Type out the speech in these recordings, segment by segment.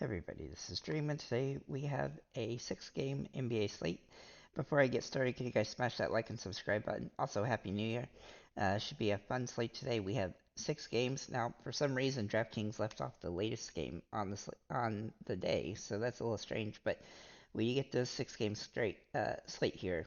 Hey everybody, this is Dream, and today we have a 6 game NBA slate. Before I get started, can you guys smash that like and subscribe button? Also, Happy New Year. Should be a fun slate today. We have 6 games. Now, for some reason, DraftKings left off the latest game on on the day, so that's a little strange, but we get this 6 game straight slate here.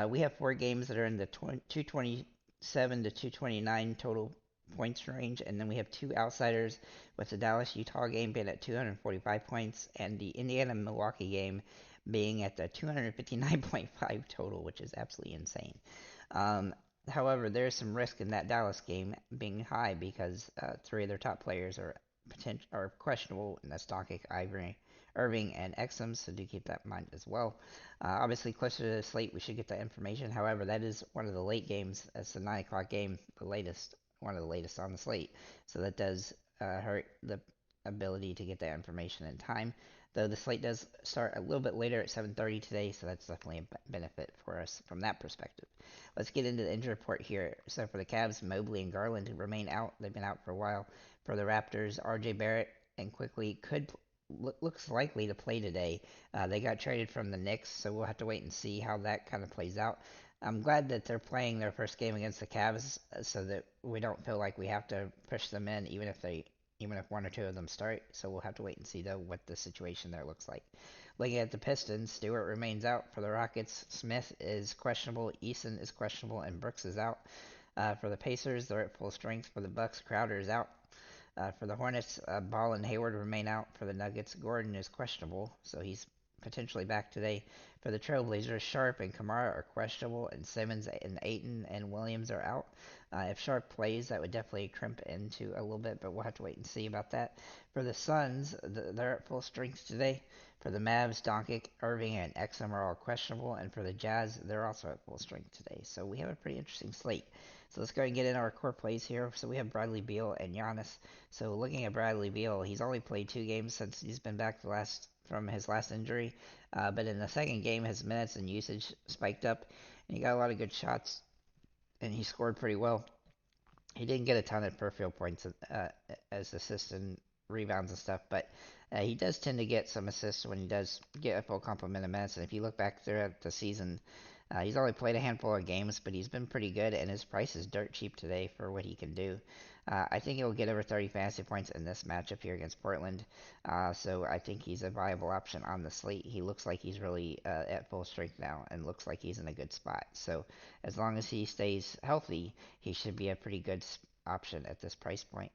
We have 4 games that are in the 227 to 229 total points range, and then we have two outsiders with the Dallas Utah game being at 245 points and the Indiana Milwaukee game being at the 259.5 total, which is absolutely insane. Um, However, there is some risk in that Dallas game being high because 3 of their top players are questionable, and that's Doncic, Ivory, Irving, and Exum, so do keep that in mind as well. Obviously, closer to the slate, we should get that information. However, that is one of the late games. That's the 9 o'clock game, one of the latest on the slate. So that does hurt the ability to get that information in time. Though the slate does start a little bit later at 7:30 today, so that's definitely a benefit for us from that perspective. Let's get into the injury report here. So for the Cavs, Mobley and Garland remain out. They've been out for a while. For the Raptors, R.J. Barrett and Quickly looks likely to play today. They got traded from the Knicks, so we'll have to wait and see how that kind of plays out. I'm glad that they're playing their first game against the Cavs, so that we don't feel like we have to push them in, even if one or two of them start. So we'll have to wait and see though what the situation there looks like. Looking at the Pistons, Stewart remains out for the Rockets. Smith is questionable. Eason is questionable, and Brooks is out. For the Pacers, they're at full strength. For the Bucks, Crowder is out. For the Hornets, Ball and Hayward remain out. For the Nuggets, Gordon is questionable, so he's potentially back today. For the Trailblazers, Sharp and Kamara are questionable, and Simmons and Aiton and Williams are out. If Sharp plays, that would definitely crimp into a little bit, but we'll have to wait and see about that. For the Suns, they're at full strength today. For the Mavs, Doncic, Irving, and Exum are all questionable, and for the Jazz, they're also at full strength today. So we have a pretty interesting slate. So let's go and get in our core plays here. So we have Bradley Beal and Giannis. So looking at Bradley Beal, he's only played 2 games since he's been back from his last injury. But in the second game, his minutes and usage spiked up, and he got a lot of good shots, and he scored pretty well. He didn't get a ton of per field points as assists and rebounds and stuff, but he does tend to get some assists when he does get a full complement of minutes. And if you look back throughout the season, he's only played a handful of games, but he's been pretty good, and his price is dirt cheap today for what he can do. I think he'll get over 30 fantasy points in this matchup here against Portland. So I think he's a viable option on the slate. He looks like he's really at full strength now and looks like he's in a good spot. So as long as he stays healthy, he should be a pretty good option at this price point.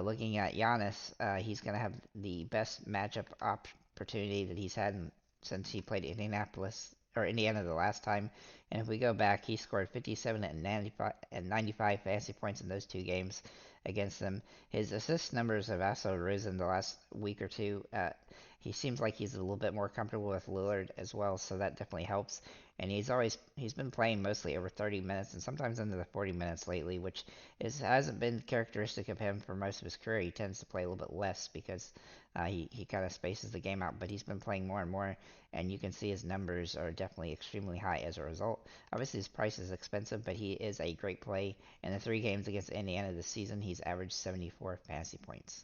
Looking at Giannis, he's going to have the best matchup opportunity that he's had since he played Indianapolis or Indiana the last time. And if we go back, he scored 57 and 95 fantasy points in those 2 games against them. His assist numbers have also risen the last week or two. He seems like he's a little bit more comfortable with Lillard as well, so that definitely helps. And he's been playing mostly over 30 minutes and sometimes into the 40 minutes lately, which hasn't been characteristic of him for most of his career. He tends to play a little bit less because he kind of spaces the game out, but he's been playing more and more, and you can see his numbers are definitely extremely high as a result. Obviously, his price is expensive, but he is a great play. In the 3 games against Indiana this season, he's averaged 74 fantasy points.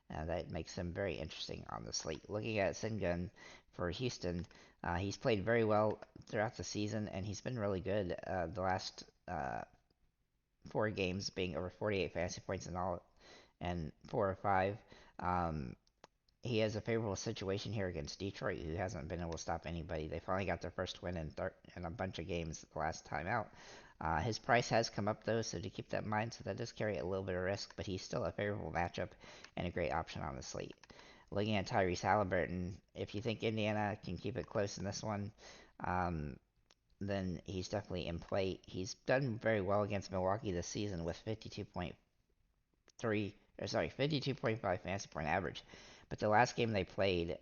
That makes him very interesting on the slate. Looking at Sengun for Houston, he's played very well throughout the season, and he's been really good the last 4 games, being over 48 fantasy points in all, and 4 or 5. Um, he has a favorable situation here against Detroit, who hasn't been able to stop anybody. They finally got their first win in a bunch of games the last time out. His price has come up though, so to keep that in mind, so that does carry a little bit of risk, but he's still a favorable matchup and a great option on the slate. Looking at Tyrese Halliburton, if you think Indiana can keep it close in this one, um, then he's definitely in play. He's done very well against Milwaukee this season with 52.5 fantasy point average. But the last game they played,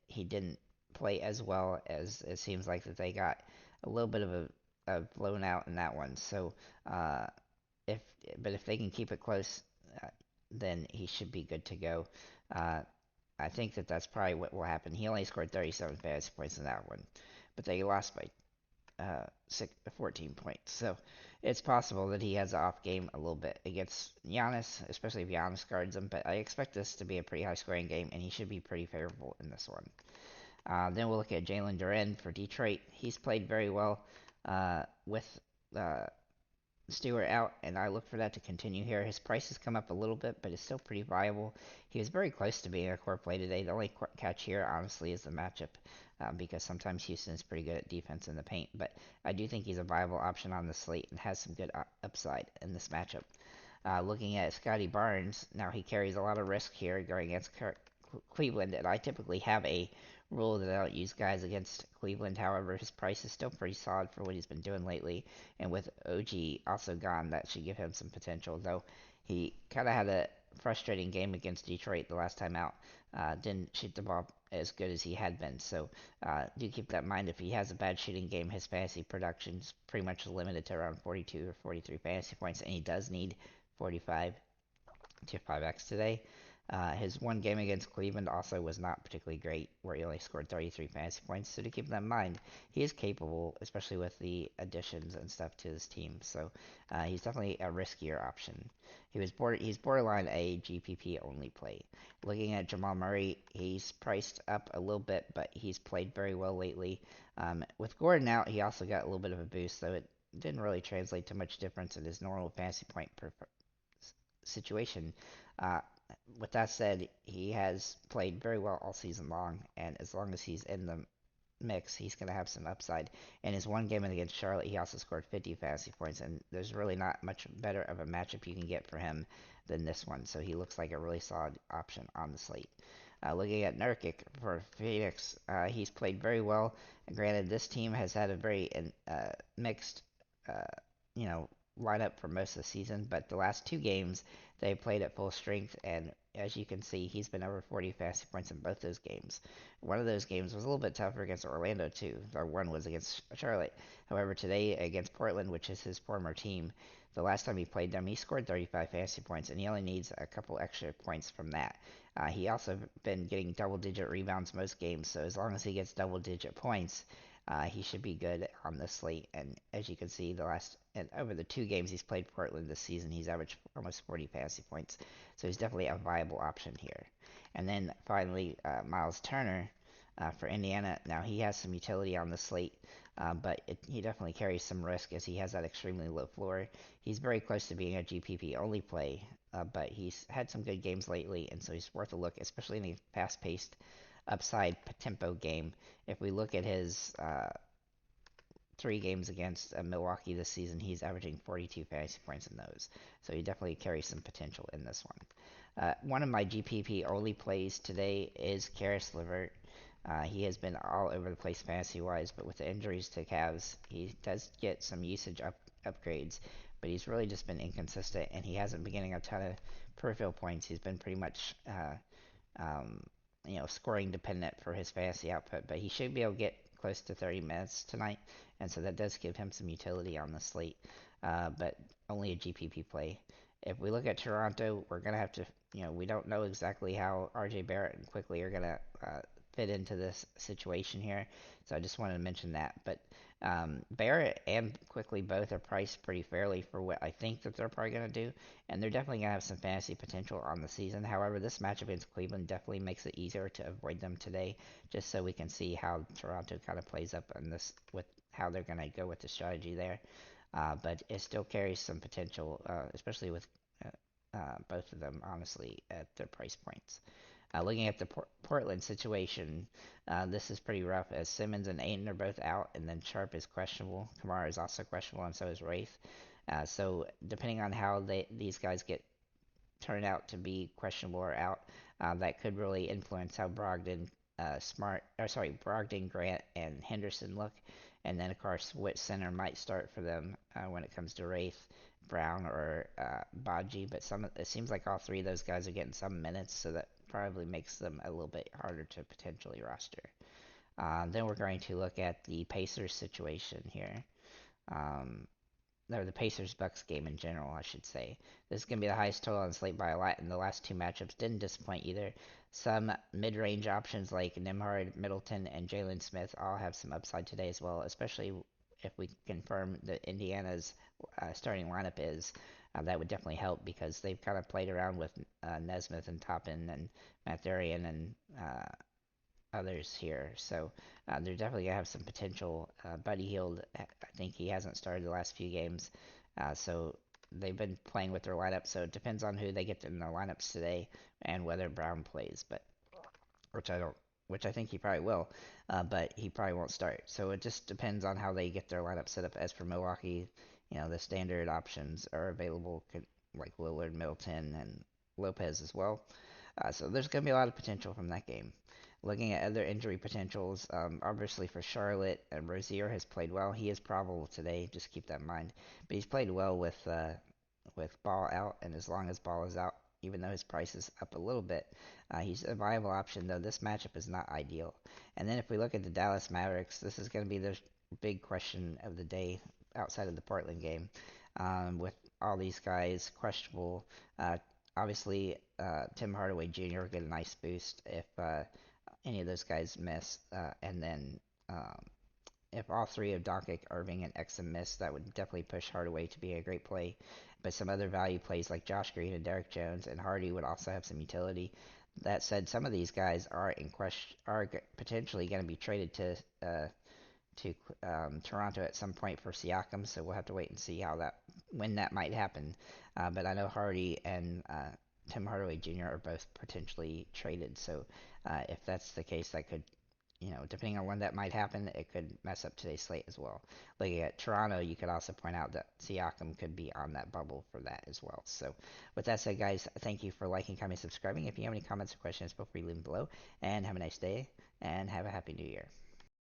he didn't play as well as it seems like that they got a little bit of a blown out in that one. So uh, if if they can keep it close, uh, then he should be good to go. Uh, I think that that's probably what will happen. He only scored 37 fantasy points in that one, but they lost by 14 points. So it's possible that he has an off game a little bit against Giannis, especially if Giannis guards him. But I expect this to be a pretty high scoring game, and he should be pretty favorable in this one. Then we'll look at Jalen Duren for Detroit. He's played very well with uh, Stewart out, and I look for that to continue here. His price has come up a little bit, but it's still pretty viable. He was very close to being a core play today. The only catch here, honestly, is the matchup, because sometimes Houston is pretty good at defense in the paint. But I do think he's a viable option on the slate and has some good upside in this matchup. Looking at Scotty Barnes, now he carries a lot of risk here going against Cleveland, and I typically have a rule that I don't use guys against Cleveland. However, his price is still pretty solid for what he's been doing lately, and with OG also gone, that should give him some potential. Though he kind of had a frustrating game against Detroit the last time out. Didn't shoot the ball as good as he had been. So do keep that in mind. If he has a bad shooting game, his fantasy production is pretty much limited to around 42 or 43 fantasy points, and he does need 45 to 5x today. His one game against Cleveland also was not particularly great, where he only scored 33 fantasy points. So to keep that in mind, he is capable, especially with the additions and stuff to his team. So he's definitely a riskier option. He's borderline a GPP only play. Looking at Jamal Murray, he's priced up a little bit, but he's played very well lately. With Gordon out, he also got a little bit of a boost, though it didn't really translate to much difference in his normal fantasy point per situation. Uh, with that said, he has played very well all season long, and as long as he's in the mix, he's going to have some upside. In his one game against Charlotte, he also scored 50 fantasy points, and there's really not much better of a matchup you can get for him than this one. So he looks like a really solid option on the slate. Looking at Nurkic for Phoenix, he's played very well. Granted, this team has had a very mixed, uh, you know, lineup for most of the season, but the last two games they played at full strength, and as you can see, he's been over 40 fantasy points in both those games. One of those games was a little bit tougher against Orlando too. The one was against Charlotte. However, today against Portland, which is his former team, the last time he played them, he scored 35 fantasy points, and he only needs a couple extra points from that. He also been getting double-digit rebounds most games, so as long as he gets double-digit points, he should be good on the slate. And as you can see, and over the two games he's played Portland this season, he's averaged almost 40 fantasy points. So he's definitely a viable option here. And then finally, Miles Turner for Indiana. Now he has some utility on the slate, but he definitely carries some risk as he has that extremely low floor. He's very close to being a GPP only play, but he's had some good games lately, and so he's worth a look, especially in a fast-paced upside tempo game. If we look at his three games against Milwaukee this season, he's averaging 42 fantasy points in those. So he definitely carries some potential in this one. One of my GPP only plays today is Karis LeVert. He has been all over the place fantasy wise, but with the injuries to Cavs, he does get some usage upgrades, but he's really just been inconsistent, and he hasn't been getting a ton of peripheral points. He's been pretty much um, scoring dependent for his fantasy output, but he should be able to get close to 30 minutes tonight, and so that does give him some utility on the slate, but only a GPP play. If we look at Toronto, we're going to have to, we don't know exactly how RJ Barrett and Quickly are going to fit into this situation here, so I just wanted to mention that. But Barrett and Quickly both are priced pretty fairly for what I think that they're probably going to do, and they're definitely going to have some fantasy potential on the season. However, this matchup against Cleveland definitely makes it easier to avoid them today, just so we can see how Toronto kind of plays up in this with how they're going to go with the strategy there. But it still carries some potential, especially with both of them, honestly, at their price points. Looking at the Portland situation, this is pretty rough as Simmons and Ayton are both out, and then Sharp is questionable. Kamara is also questionable, and so is Wraith. So depending on how these guys get turned out to be questionable or out, that could really influence how Brogdon, Grant, and Henderson look. And then, of course, what center might start for them when it comes to Wraith, Brown, or Baji. But it seems like all three of those guys are getting some minutes, so that probably makes them a little bit harder to potentially roster. Then we're going to look at the Pacers situation here. Or the Pacers Bucks game in general, I should say. This is going to be the highest total on the slate by a lot, and the last two matchups didn't disappoint either. Some mid range options like Nembhard, Middleton, and Jalen Smith all have some upside today as well, especially if we confirm that Indiana's starting lineup is, that would definitely help because they've kind of played around with Nesmith and Toppin and Matherian and others here. So they're definitely gonna have some potential. Buddy Hield, I think he hasn't started the last few games, so they've been playing with their lineup. So it depends on who they get in their lineups today and whether Brown plays. But which I don't, which I think he probably will, but he probably won't start. So it just depends on how they get their lineup set up. As for Milwaukee, the standard options are available, like Lillard, Middleton, and Lopez as well. So there's going to be a lot of potential from that game. Looking at other injury potentials, obviously for Charlotte, Rozier has played well. He is probable today, just keep that in mind. But he's played well with Ball out, and as long as Ball is out, even though his price is up a little bit, he's a viable option, though this matchup is not ideal. And then if we look at the Dallas Mavericks, this is going to be the big question of the day outside of the Portland game. With all these guys questionable, uh, obviously Tim Hardaway Jr. will get a nice boost if any of those guys miss. And then if all three of Doncic, Irving, and Exum miss, that would definitely push Hardaway to be a great play. But some other value plays like Josh Green and Derek Jones and Hardy would also have some utility. That said, some of these guys are in question, are potentially going to be traded to Toronto at some point for Siakam. So we'll have to wait and see when that might happen. But I know Hardy and Tim Hardaway Jr. are both potentially traded. So if that's the case, that could, depending on when that might happen, it could mess up today's slate as well. Looking at Toronto, you could also point out that Siakam could be on that bubble for that as well. So, with that said, guys, thank you for liking, commenting, subscribing. If you have any comments or questions, feel free to leave them below. And have a nice day, and have a happy new year.